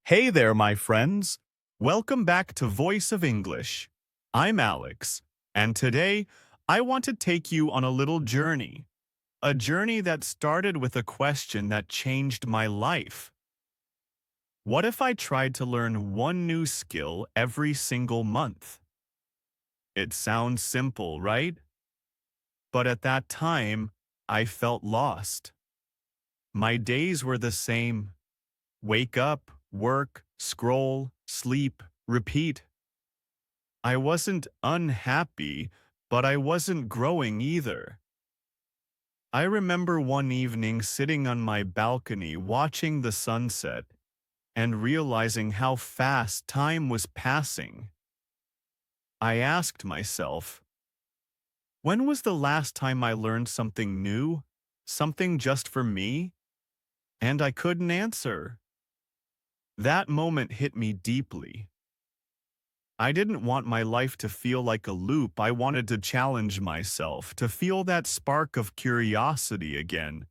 Hey there, my friends. Welcome back to Voice of English. I'm Alex, and today I want to take you on a little journey. A journey that started with a question that changed my life. What if I tried to learn one new skill every single month? It sounds simple, right? But at that time, I felt lost. My days were the same. Wake up, work, scroll, sleep, repeat. I wasn't unhappy, but I wasn't growing either. I remember one evening sitting on my balcony watching the sunset and realizing how fast time was passing. I asked myself, when was the last time I learned something new? Something just for me? And I couldn't answer. That moment hit me deeply. I didn't want my life to feel like a loop. I wanted to challenge myself, to feel that spark of curiosity again.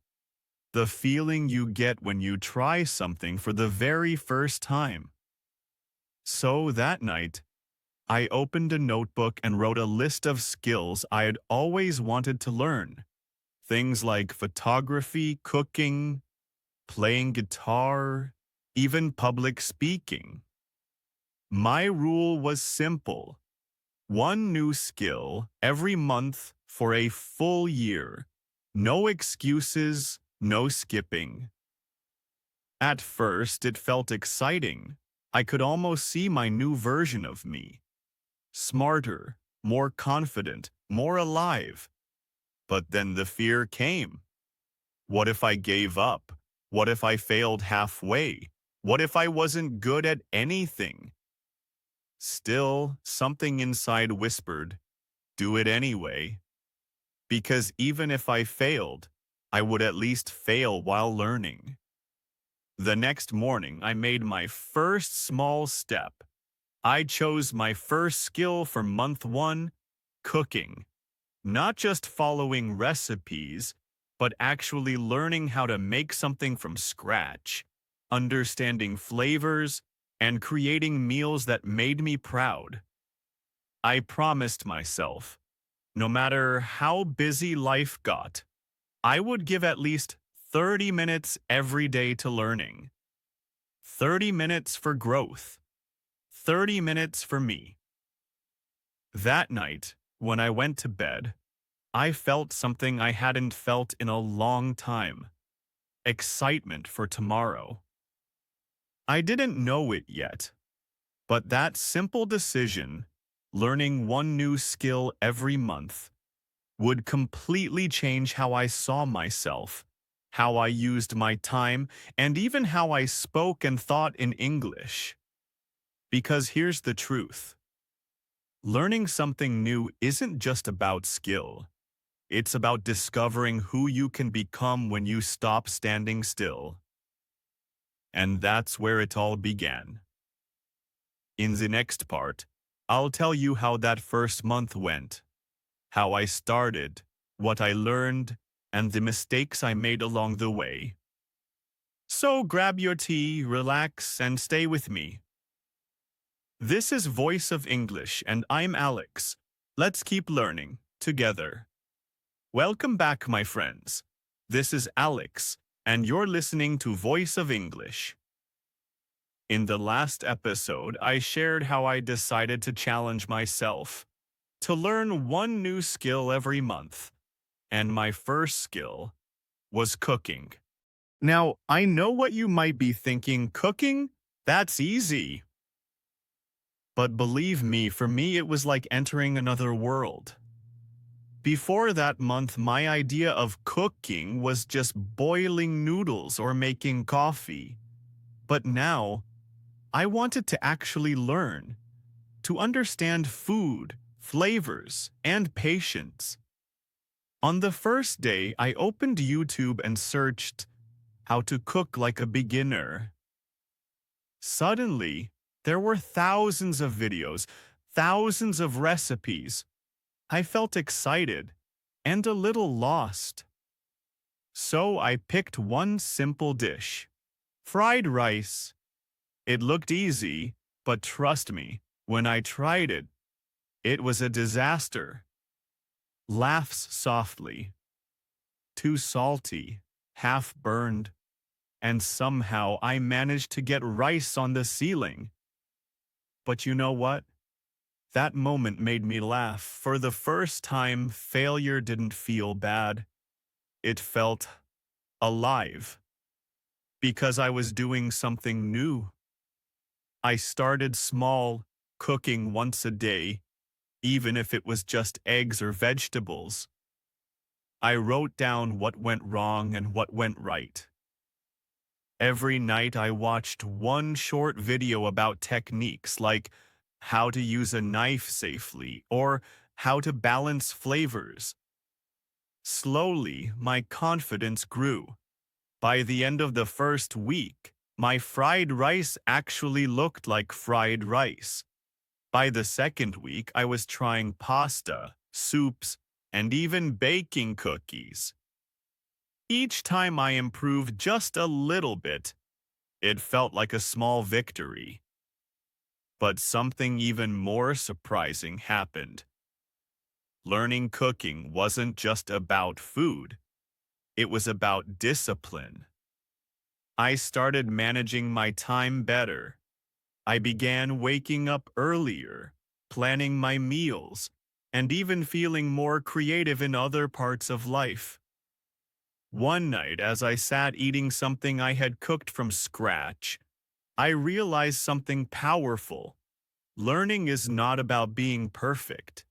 The feeling you get when you try something for the very first time. So that night, I opened a notebook and wrote a list of skills I had always wanted to learn. Things like photography, cooking, playing guitar, even public speaking. My rule was simple. One new skill every month for a full year. No excuses, no skipping. At first, it felt exciting. I could almost see my new version of me. Smarter, more confident, more alive. But then the fear came. What if I gave up? What if I failed halfway? What if I wasn't good at anything? Still, something inside whispered, do it anyway. Because even if I failed, I would at least fail while learning. The next morning, I made my first small step. I chose my first skill for month one, cooking. Not just following recipes, but actually learning how to make something from scratch, understanding flavors, and creating meals that made me proud. I promised myself, no matter how busy life got, I would give at least 30 minutes every day to learning. 30 minutes for growth. 30 minutes for me. That night, when I went to bed, I felt something I hadn't felt in a long time. Excitement for tomorrow. I didn't know it yet, but that simple decision, learning one new skill every month, would completely change how I saw myself, how I used my time, and even how I spoke and thought in English. Because here's the truth. Learning something new isn't just about skill. It's about discovering who you can become when you stop standing still. And that's where it all began. In the next part, I'll tell you how that first month went, how I started, what I learned, and the mistakes I made along the way. So grab your tea, relax, and stay with me. This is Voice of English, and I'm Alex. Let's keep learning together. Welcome back, my friends. This is Alex, and you're listening to Voice of English. In the last episode, I shared how I decided to challenge myself, to learn one new skill every month, and my first skill was cooking. Now, I know what you might be thinking, cooking? That's easy. But believe me, for me it was like entering another world. Before that month, my idea of cooking was just boiling noodles or making coffee. But now, I wanted to actually learn, to understand food, flavors, and patience. On the first day, I opened YouTube and searched how to cook like a beginner. Suddenly, there were thousands of videos, thousands of recipes. I felt excited and a little lost. So I picked one simple dish, fried rice. It looked easy, but trust me, when I tried it, it was a disaster. Laughs softly, too salty, half burned, and somehow I managed to get rice on the ceiling. But you know what? That moment made me laugh. For the first time, failure didn't feel bad. It felt alive because I was doing something new. I started small, cooking once a day, even if it was just eggs or vegetables. I wrote down what went wrong and what went right. Every night I watched one short video about techniques like how to use a knife safely or how to balance flavors. Slowly, my confidence grew. By the end of the first week, my fried rice actually looked like fried rice. By the second week, I was trying pasta, soups, and even baking cookies. Each time I improved just a little bit, it felt like a small victory. But something even more surprising happened. Learning cooking wasn't just about food. It was about discipline. I started managing my time better. I began waking up earlier, planning my meals, and even feeling more creative in other parts of life. One night, as I sat eating something I had cooked from scratch, I realized something powerful. Learning is not about being perfect.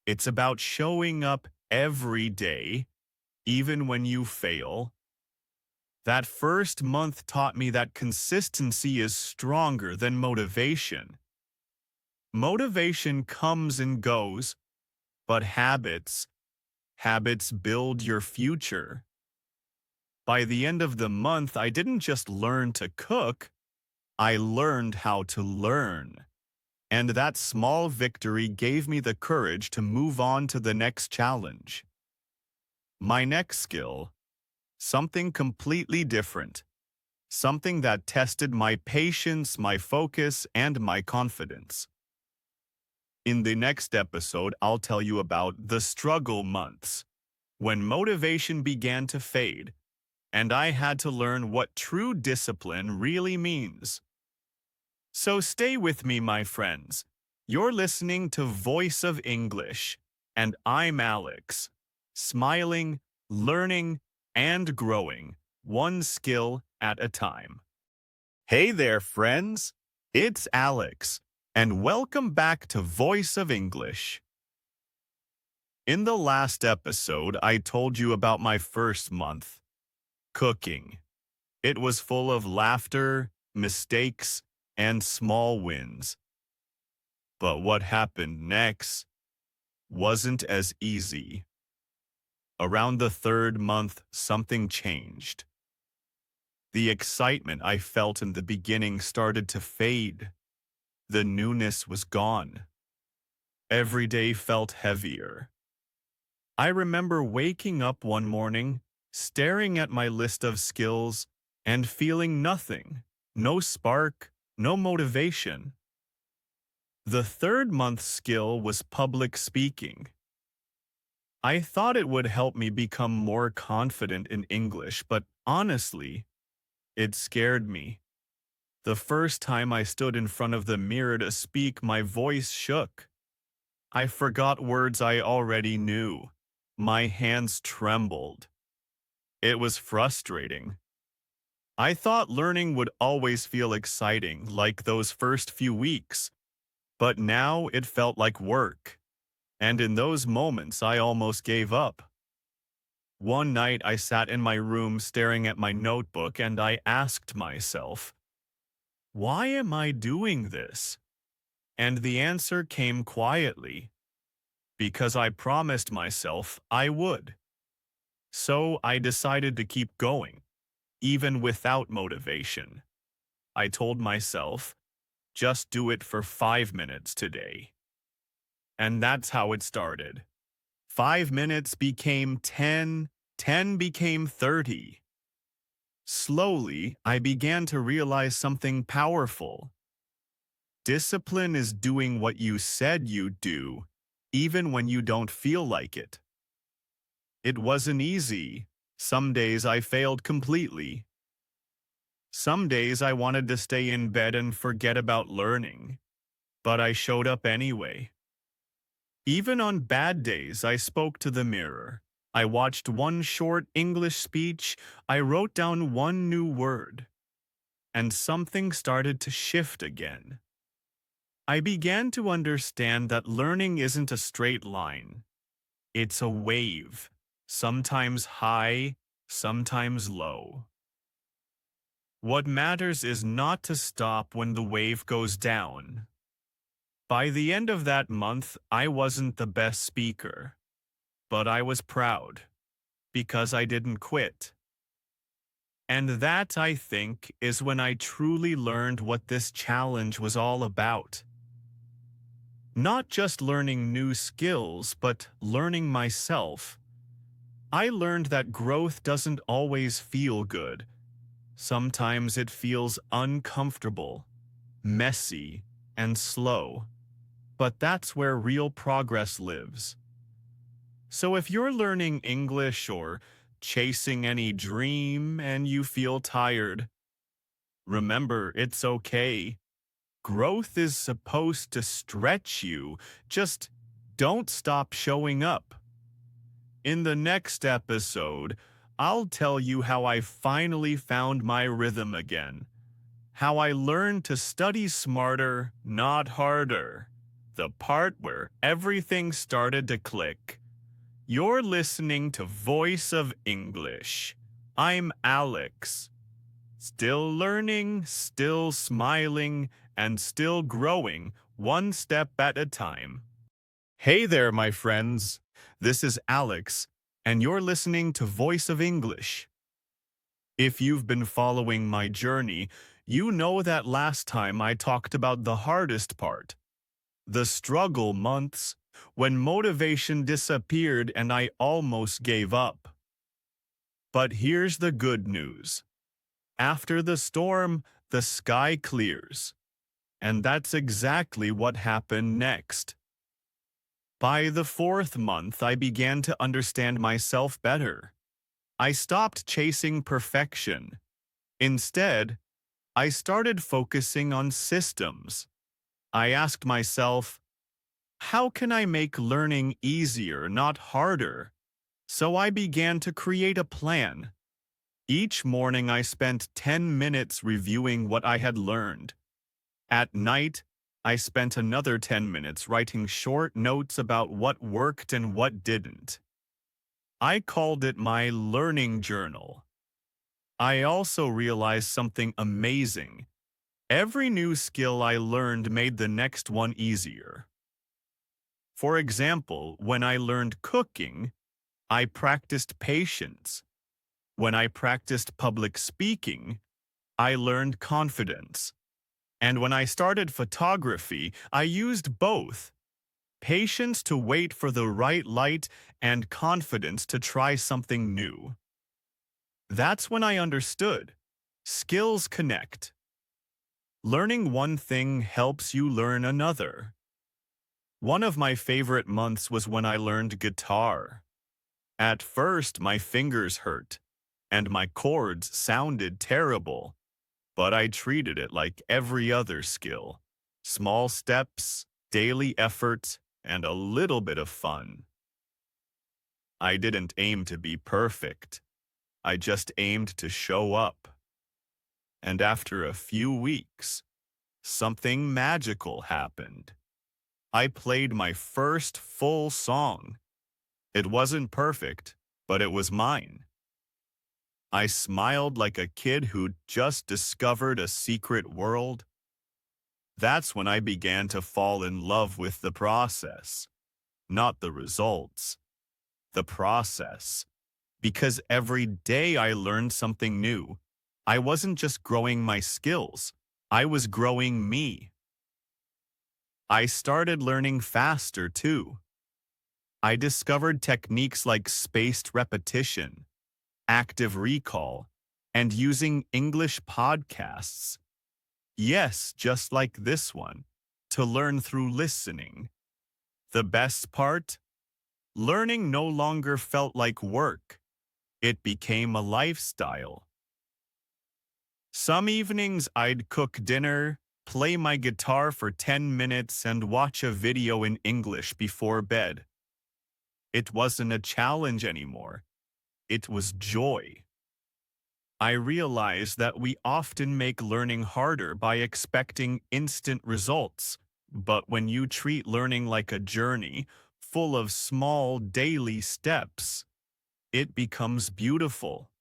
It's about showing up every day, even when you fail. That first month taught me that consistency is stronger than motivation. Motivation comes and goes, but habits build your future. By the end of the month, I didn't just learn to cook, I learned how to learn. And that small victory gave me the courage to move on to the next challenge. My next skill, something completely different. Something that tested my patience, my focus, and my confidence. In the next episode, I'll tell you about the struggle months, when motivation began to fade, and I had to learn what true discipline really means. So stay with me, my friends. You're listening to Voice of English, and I'm Alex, smiling, learning, and growing, one skill at a time. Hey there, friends. It's Alex, and welcome back to Voice of English. In the last episode, I told you about my first month, cooking. It was full of laughter, mistakes, and small wins. But what happened next wasn't as easy. Around the third month, something changed. The excitement I felt in the beginning started to fade. The newness was gone. Every day felt heavier. I remember waking up one morning, staring at my list of skills, and feeling nothing. No spark, no motivation. The third month skill was public speaking. I thought it would help me become more confident in English, but honestly, it scared me. The first time I stood in front of the mirror to speak, my voice shook. I forgot words I already knew. My hands trembled. It was frustrating. I thought learning would always feel exciting, like those first few weeks, but now it felt like work. And in those moments, I almost gave up. One night, I sat in my room staring at my notebook and I asked myself, why am I doing this? And the answer came quietly, because I promised myself I would. So I decided to keep going, even without motivation. I told myself, just do it for 5 minutes today. And that's how it started. 5 minutes became 10, 10 became 30. Slowly, I began to realize something powerful. Discipline is doing what you said you'd do, even when you don't feel like it. It wasn't easy. Some days I failed completely. Some days I wanted to stay in bed and forget about learning, but I showed up anyway. Even on bad days, I spoke to the mirror. I watched one short English speech. I wrote down one new word, and something started to shift again. I began to understand that learning isn't a straight line. It's a wave, sometimes high, sometimes low. What matters is not to stop when the wave goes down. By the end of that month, I wasn't the best speaker, but I was proud because I didn't quit. And that, I think, is when I truly learned what this challenge was all about. Not just learning new skills, but learning myself. I learned that growth doesn't always feel good. Sometimes it feels uncomfortable, messy, and slow. But that's where real progress lives. So if you're learning English or chasing any dream and you feel tired, remember it's okay. Growth is supposed to stretch you. Just don't stop showing up. In the next episode, I'll tell you how I finally found my rhythm again. How I learned to study smarter, not harder. The part where everything started to click. You're listening to Voice of English. I'm Alex. Still learning, still smiling, and still growing, one step at a time. Hey there, my friends. This is Alex, and you're listening to Voice of English. If you've been following my journey, you know that last time I talked about the hardest part, the struggle months, when motivation disappeared and I almost gave up. But here's the good news. After the storm, the sky clears. And that's exactly what happened next. By the fourth month, I began to understand myself better. I stopped chasing perfection. Instead, I started focusing on systems. I asked myself, how can I make learning easier, not harder? So I began to create a plan. Each morning I spent 10 minutes reviewing what I had learned. At night, I spent another 10 minutes writing short notes about what worked and what didn't. I called it my learning journal. I also realized something amazing. Every new skill I learned made the next one easier. For example, when I learned cooking, I practiced patience. When I practiced public speaking, I learned confidence. And when I started photography, I used both. Patience to wait for the right light and confidence to try something new. That's when I understood. Skills connect. Learning one thing helps you learn another. One of my favorite months was when I learned guitar. At first, my fingers hurt, and my chords sounded terrible, but I treated it like every other skill. Small steps, daily effort, and a little bit of fun. I didn't aim to be perfect. I just aimed to show up. And after a few weeks, something magical happened. I played my first full song. It wasn't perfect, but it was mine. I smiled like a kid who'd just discovered a secret world. That's when I began to fall in love with the process, not the results. The process. Because every day I learned something new. I wasn't just growing my skills, I was growing me. I started learning faster too. I discovered techniques like spaced repetition, active recall, and using English podcasts. Yes, just like this one, to learn through listening. The best part? Learning no longer felt like work. It became a lifestyle. Some evenings I'd cook dinner, play my guitar for 10 minutes, and watch a video in English before bed. It wasn't a challenge anymore. It was joy. I realized that we often make learning harder by expecting instant results, but when you treat learning like a journey, full of small daily steps, it becomes beautiful.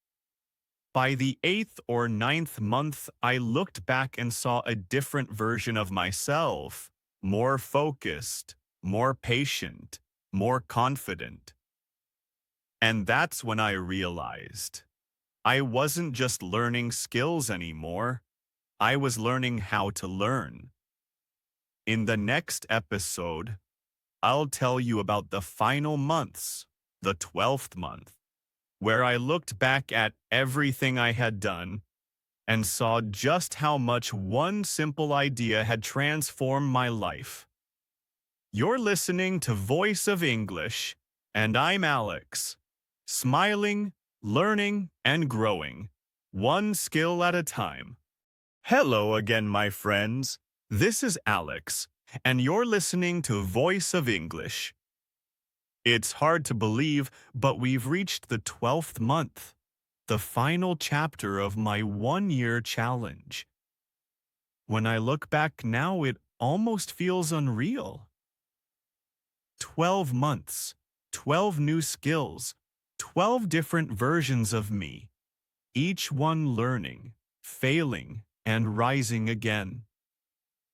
By the 8th or ninth month, I looked back and saw a different version of myself, more focused, more patient, more confident. And that's when I realized I wasn't just learning skills anymore. I was learning how to learn. In the next episode, I'll tell you about the final months, the 12th month, where I looked back at everything I had done and saw just how much one simple idea had transformed my life. You're listening to Voice of English, and I'm Alex, smiling, learning, and growing, one skill at a time. Hello again, my friends. This is Alex, and you're listening to Voice of English. It's hard to believe, but we've reached the 12th month, the final chapter of my one-year challenge. When I look back now, it almost feels unreal. 12 months, 12 new skills, 12 different versions of me, each one learning, failing, and rising again.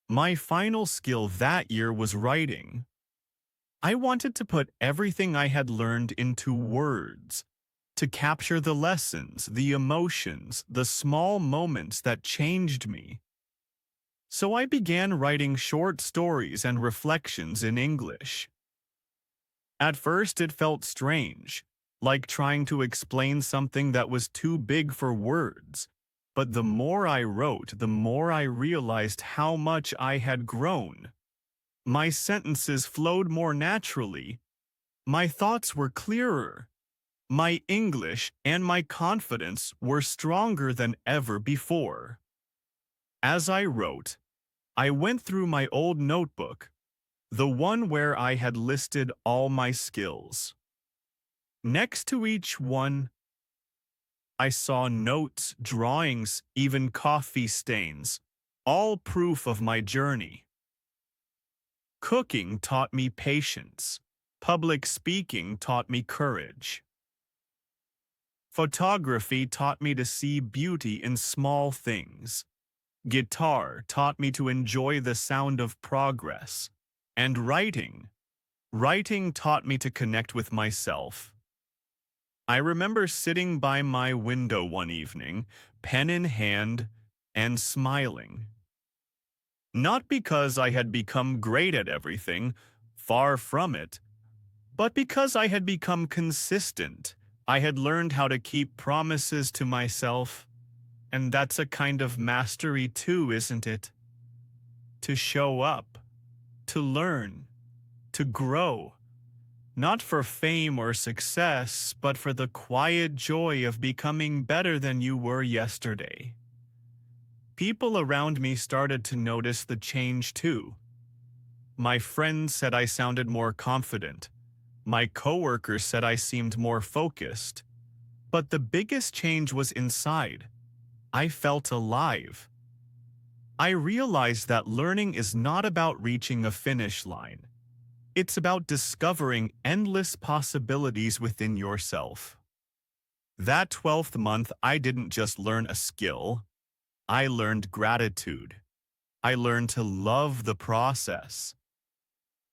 My final skill that year was writing. I wanted to put everything I had learned into words, to capture the lessons, the emotions, the small moments that changed me. So I began writing short stories and reflections in English. At first it felt strange, like trying to explain something that was too big for words. But the more I wrote, the more I realized how much I had grown. My sentences flowed more naturally. My thoughts were clearer. My English and my confidence were stronger than ever before. As I wrote, I went through my old notebook, the one where I had listed all my skills. Next to each one, I saw notes, drawings, even coffee stains, all proof of my journey. Cooking taught me patience. Public speaking taught me courage. Photography taught me to see beauty in small things. Guitar taught me to enjoy the sound of progress. And writing taught me to connect with myself. I remember sitting by my window one evening, pen in hand, and smiling. Not because I had become great at everything, far from it, but because I had become consistent. I had learned how to keep promises to myself, and that's a kind of mastery too, isn't it? To show up, to learn, to grow, not for fame or success, but for the quiet joy of becoming better than you were yesterday. People around me started to notice the change too. My friends said I sounded more confident. My coworkers said I seemed more focused. But the biggest change was inside. I felt alive. I realized that learning is not about reaching a finish line. It's about discovering endless possibilities within yourself. That 12th month, I didn't just learn a skill. I learned gratitude. I learned to love the process.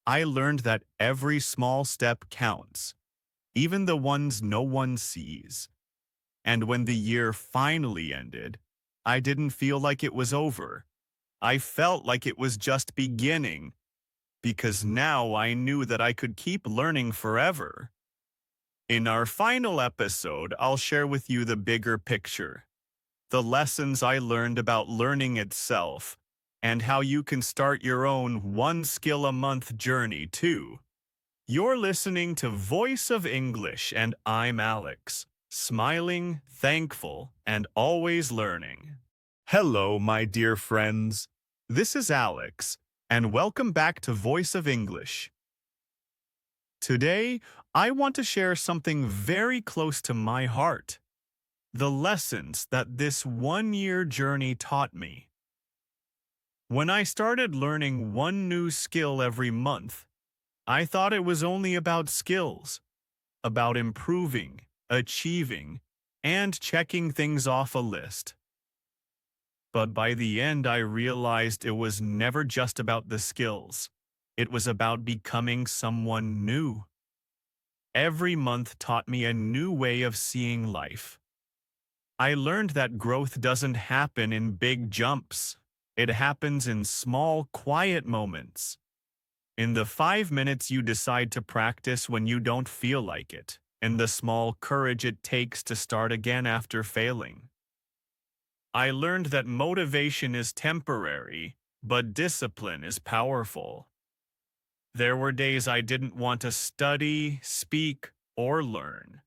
I learned that every small step counts, even the ones no one sees. And when the year finally ended, I didn't feel like it was over. I felt like it was just beginning, because now I knew that I could keep learning forever. In our final episode, I'll share with you the bigger picture. the lessons I learned about learning itself, and how you can start your own one skill a month journey too. You're listening to Voice of English, and I'm Alex, smiling, thankful, and always learning. Hello, my dear friends. This is Alex, and welcome back to Voice of English. Today, I want to share something very close to my heart. The lessons that this one-year journey taught me. When I started learning one new skill every month, I thought it was only about skills, about improving, achieving, and checking things off a list. But by the end, I realized it was never just about the skills. It was about becoming someone new. Every month taught me a new way of seeing life. I learned that growth doesn't happen in big jumps. It happens in small, quiet moments. In the 5 minutes you decide to practice when you don't feel like it, in the small courage it takes to start again after failing. I learned that motivation is temporary, but discipline is powerful. There were days I didn't want to study, speak, or learn.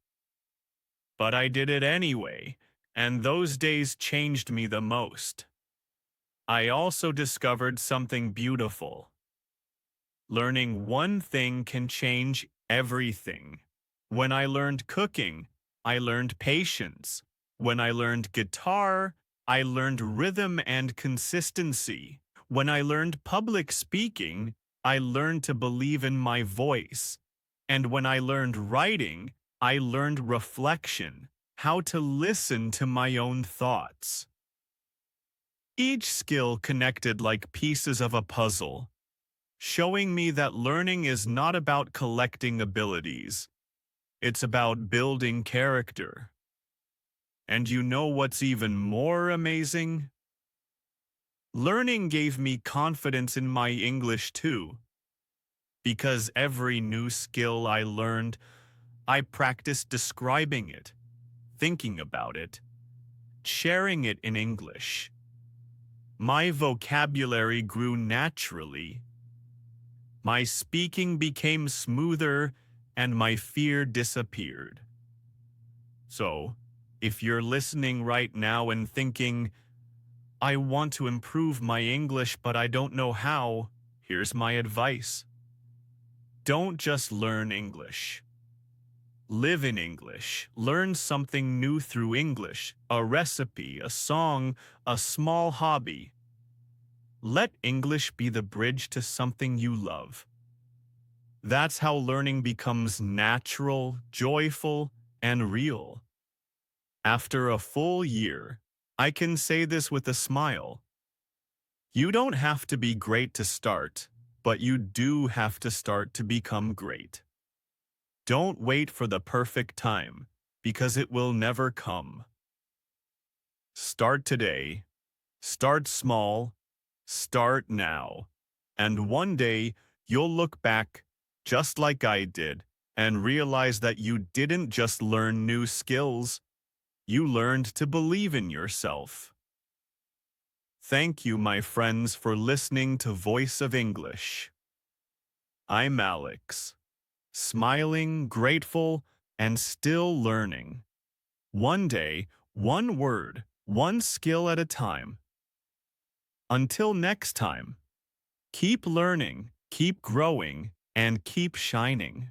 But I did it anyway, and those days changed me the most. I also discovered something beautiful. Learning one thing can change everything. When I learned cooking, I learned patience. When I learned guitar, I learned rhythm and consistency. When I learned public speaking, I learned to believe in my voice. And when I learned writing, I learned reflection, how to listen to my own thoughts. Each skill connected like pieces of a puzzle, showing me that learning is not about collecting abilities. It's about building character. And you know what's even more amazing? Learning gave me confidence in my English too. Because every new skill I learned, I practiced describing it, thinking about it, sharing it in English. My vocabulary grew naturally. My speaking became smoother, and my fear disappeared. So, if you're listening right now and thinking, I want to improve my English but I don't know how, here's my advice. Don't just learn English. Live in English. Learn something new through English, a recipe, a song, a small hobby. Let English be the bridge to something you love. That's how learning becomes natural, joyful, and real. After a full year, I can say this with a smile. You don't have to be great to start, but you do have to start to become great. Don't wait for the perfect time, because it will never come. Start today. Start small. Start now. And one day, you'll look back, just like I did, and realize that you didn't just learn new skills, you learned to believe in yourself. Thank you, my friends, for listening to Voice of English. I'm Alex, smiling, grateful, and still learning. One day, one word, one skill at a time. Until next time, keep learning, keep growing, and keep shining.